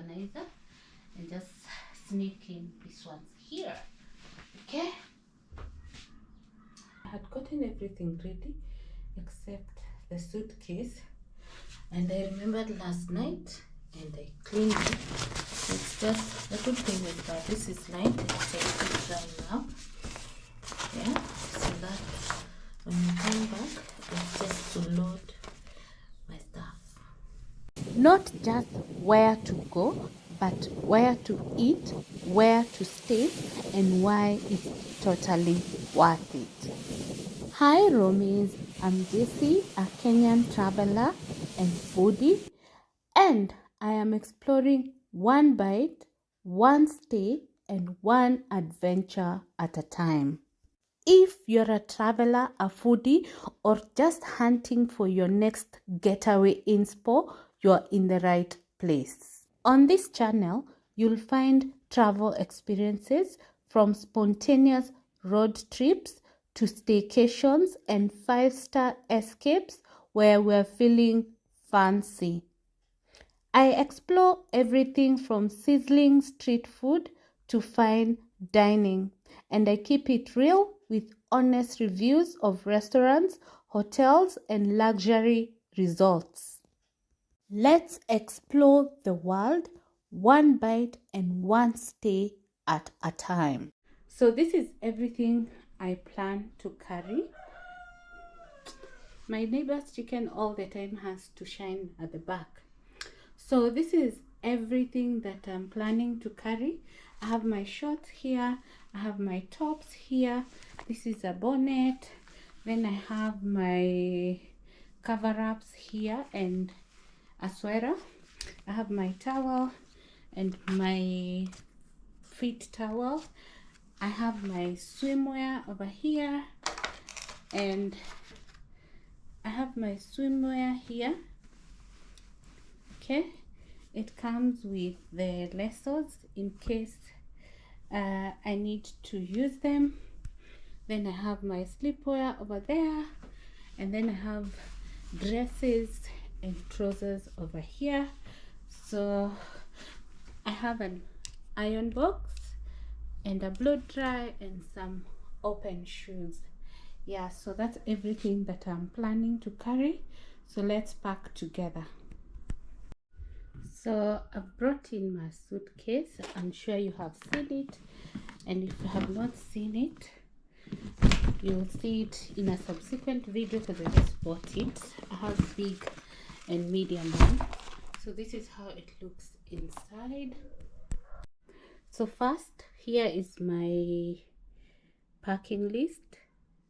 organizer and just sneak in these ones here. Okay, I had gotten everything ready except the suitcase, and I remembered last night and I cleaned it. It's just, the good thing is that this is light, it's a bit dry now. Yeah, so that when you come back, it's just to load my stuff. Not just where to go, but where to eat, where to stay, and why it's totally worth it. Hi Roamies, I'm Jacie, a Kenyan traveler and foodie, and I am exploring one bite, one stay, and one adventure at a time. If you're a traveler, a foodie, or just hunting for your next getaway inspo, you're in the right place. On this channel, you'll find travel experiences from spontaneous road trips to staycations and 5-star escapes where we're feeling fancy. I explore everything from sizzling street food to fine dining, and I keep it real with honest reviews of restaurants, hotels, and luxury resorts. Let's explore the world one bite and one stay at a time. So this is everything I plan to carry. My neighbor's chicken all the time has to shine at the back. So this is everything that I'm planning to carry. I have my shorts here, I have my tops here, this is a bonnet, then I have my cover-ups here and a sweater. I have my towel and my feet towel. I have my swimwear over here, and I have my swimwear here. Okay, it comes with the laces in case I need to use them. Then I have my sleepwear over there, and then I have dresses and trousers over here. So I have an iron box and a blow dry and some open shoes. Yeah, so that's everything that I'm planning to carry. So let's pack together. So I've brought in my suitcase. I'm sure you have seen it, and if you have not seen it, you'll see it in a subsequent video because I just bought it. I have big and medium one. So this is how it looks inside. So first, here is my packing list,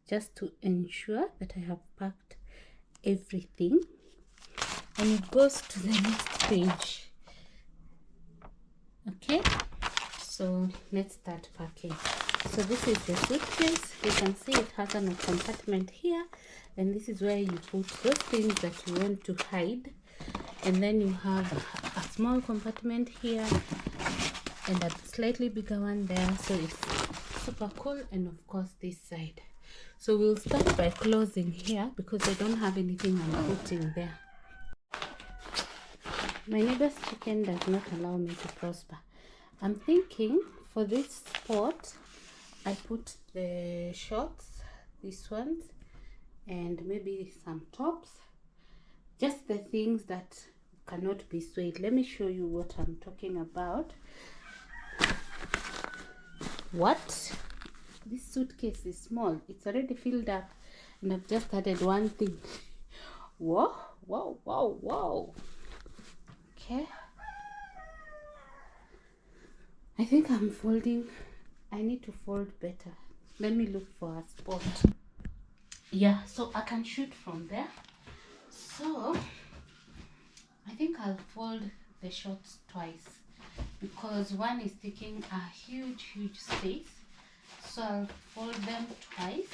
just to ensure that I have packed everything, and it goes to the next page. Okay, so let's start packing. So this is the suitcase. You can see it has a compartment here, and this is where you put those things that you want to hide, and then you have a small compartment here and a slightly bigger one there, so it's super cool. And of course this side. So we'll start by closing here because I don't have anything I'm putting there. My neighbor's chicken does not allow me to prosper. I'm thinking for this spot, I put the shorts, these ones, and maybe some tops. Just the things that cannot be swayed. Let me show you what I'm talking about. What? This suitcase is small. It's already filled up, and I've just added one thing. Whoa, whoa, whoa, whoa. Okay, I think I'm folding. I need to fold better. Let me look for a spot. Yeah, so I can shoot from there. So I think I'll fold the shorts twice because one is taking a huge space. So I'll fold them twice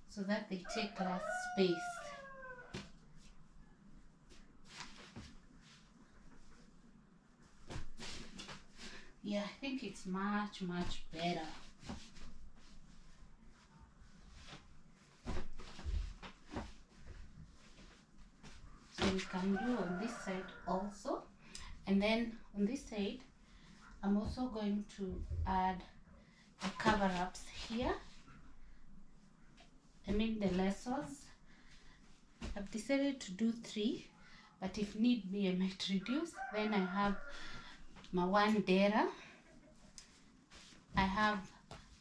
so that they take less space. Yeah, I think it's much better. So we can do on this side also. And then on this side, I'm also going to add the cover-ups here. I mean the lassos. I've decided to do 3, but if need be I might reduce. Then I have my one dera. I have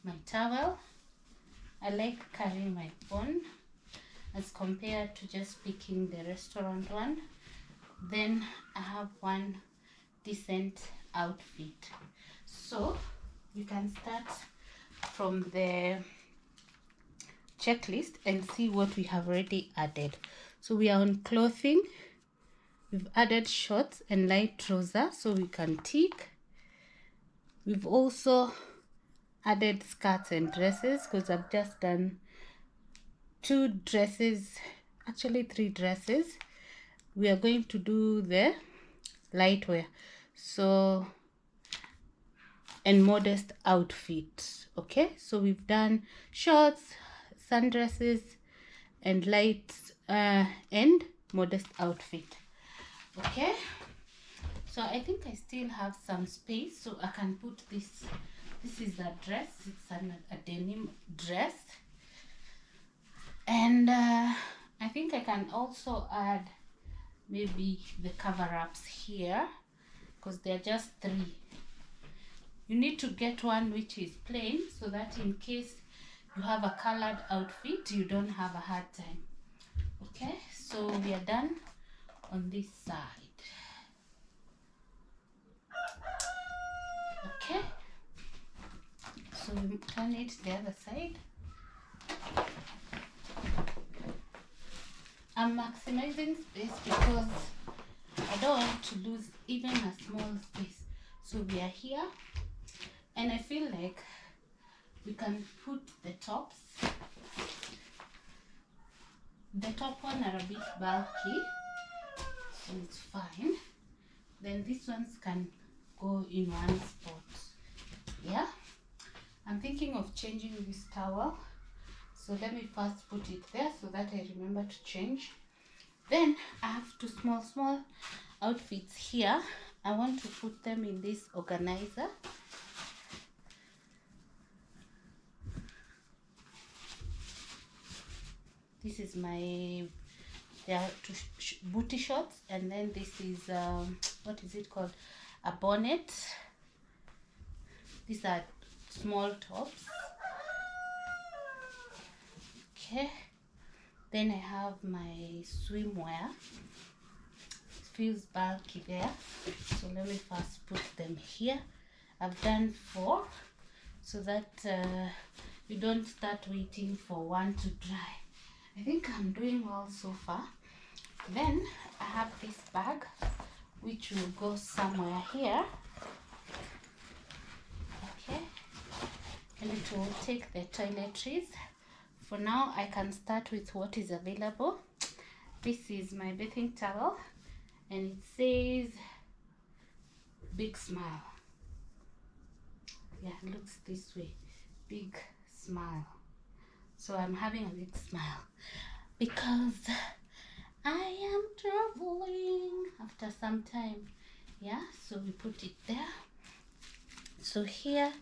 my towel. I like carrying my phone as compared to just picking the restaurant one. Then I have one decent outfit. So you can start from the checklist and see what we have already added. So we are on clothing. We've added shorts and light trousers, so we can tick. We've also added skirts and dresses, because I've just done 2 dresses, actually 3 dresses. We are going to do the light wear, so, and modest outfit. Okay, so we've done shorts, sundresses, and light and modest outfit. Okay, so I think I still have some space, so I can put this. This is a dress. It's a denim dress, and I think I can also add maybe the cover-ups here, because they're just 3. You need to get one which is plain, so that in case you have a colored outfit, you don't have a hard time. Okay, so we are done on this side. Okay, so we turn it the other side. I'm maximizing space because I don't want to lose even a small space. So we are here, and I feel like we can put the tops. The top one are a bit bulky, so it's fine. Then these ones can go in one spot. Yeah, I'm thinking of changing this towel, so let me first put it there so that I remember to change. Then I have 2 small outfits here. I want to put them in this organizer. This is my, there are 2 booty shorts, and then this is what is it called, a bonnet. These are small tops. Okay, then I have my swimwear. It feels bulky there, so let me first put them here. I've done 4 so that you don't start waiting for one to dry. I think I'm doing well so far. Then I have this bag which will go somewhere here. Okay, and it will take the toiletries. For now, I can start with what is available. This is my bathing towel, and it says big smile. Yeah, it looks this way, big smile. So I'm having a big smile because I am traveling after some time. Yeah, so we put it there. So here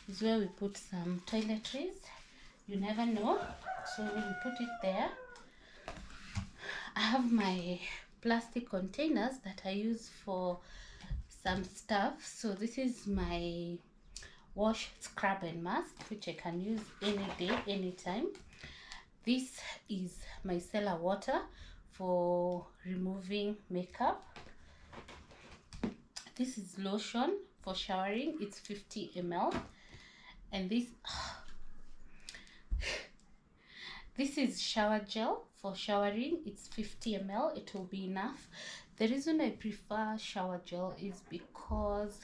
is where we put some toiletries. You never know, so we put it there. I have my plastic containers that I use for some stuff. So this is my wash, scrub and mask, which I can use any day, anytime. This is my cellar water for removing makeup. This is lotion for showering. It's 50 ml. And this is shower gel for showering. It's 50 ml. It will be enough. The reason I prefer shower gel is because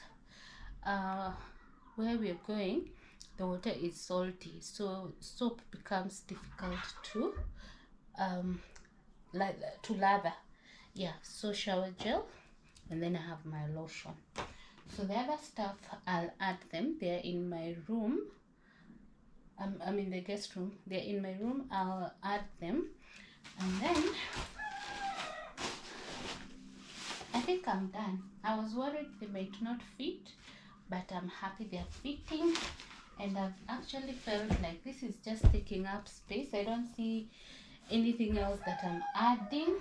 where we're going, the water is salty, so soap becomes difficult to lather. Yeah, so shower gel, and then I have my lotion. So the other stuff, I'll add them. They're in my room. I'm in the guest room. They're in my room. I'll add them, and then I think I'm done. I was worried they might not fit, but I'm happy they're fitting. And I've actually felt like this is just taking up space. I don't see anything else that I'm adding.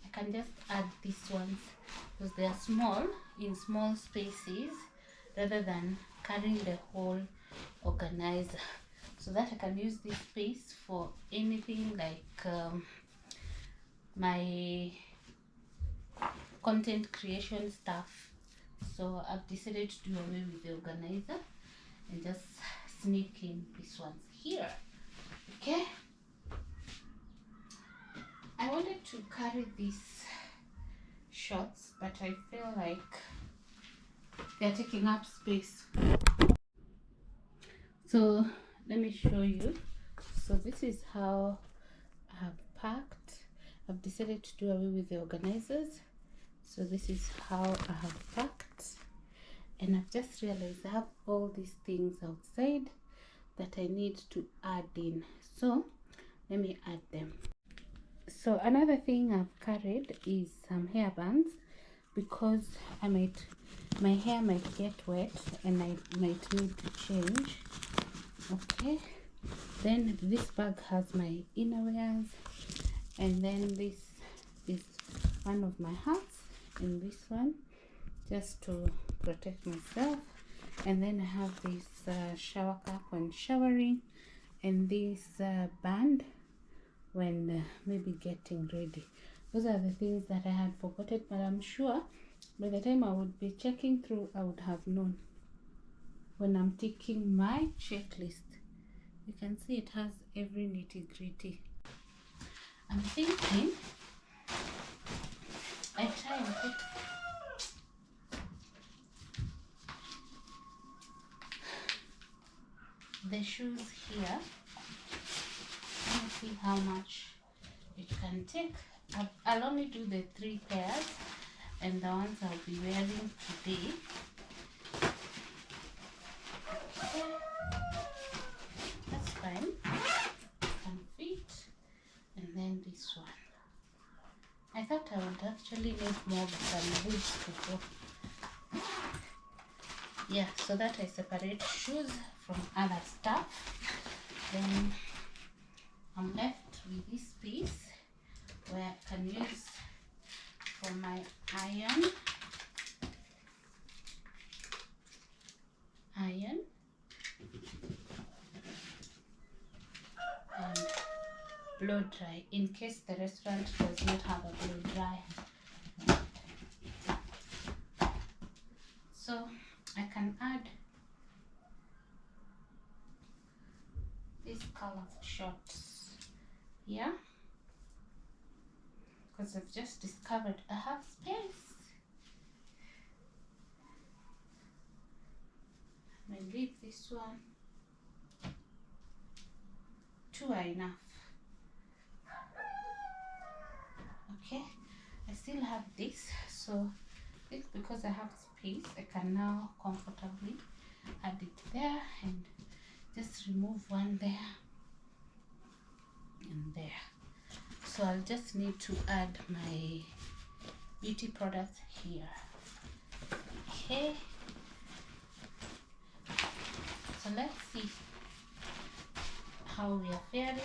I can just add these ones because they're small, in small spaces, rather than carrying the whole organizer, so that I can use this space for anything like my content creation stuff. So I've decided to do away with the organizer and just sneak in these ones here. Okay, I wanted to carry these shorts, but I feel like they're taking up space. So let me show you. So this is how I have packed. I've decided to do away with the organizers. So this is how I have packed, and I've just realized I have all these things outside that I need to add in. So let me add them. So another thing I've carried is some hair bands, because my hair might get wet and I might need to change. Okay, then this bag has my innerwears, and then this is one of my hats, and this one just to protect myself, and then I have this shower cap when showering, and this band when maybe getting ready. Those are the things that I had forgotten, but I'm sure by the time I would be checking through, I would have known. When I'm taking my checklist, you can see it has every nitty-gritty. I'm thinking I try and put the shoes here. Let me see how much it can take. I'll only do the 3 pairs, and the ones I'll be wearing today. Okay, that's fine. Can fit. And then this one. I thought I would actually need more than boots to go. Yeah, so that I separate shoes from other stuff. Then I'm left with this piece where I can use for my iron and blow dry, in case the restaurant does not have a blow dry. So I can add this color shorts here, because I've just discovered I have space. I leave this one. 2 are enough. Okay, I still have this, so I think because I have space, I can now comfortably add it there and just remove one there and there. So I'll just need to add my beauty products here. Okay, so let's see how we are faring.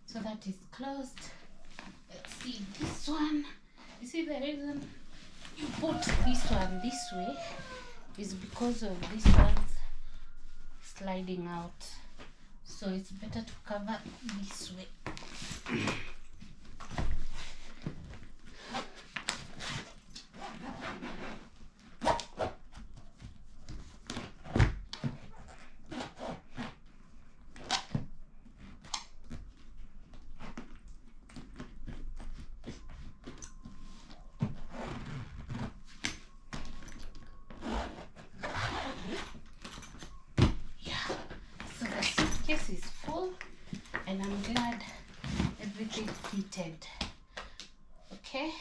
So that is closed. Let's see this one. You see, the reason you put this one this way is because of this one's sliding out. So it's better to cover this way. and I'm glad everything fitted. Okay.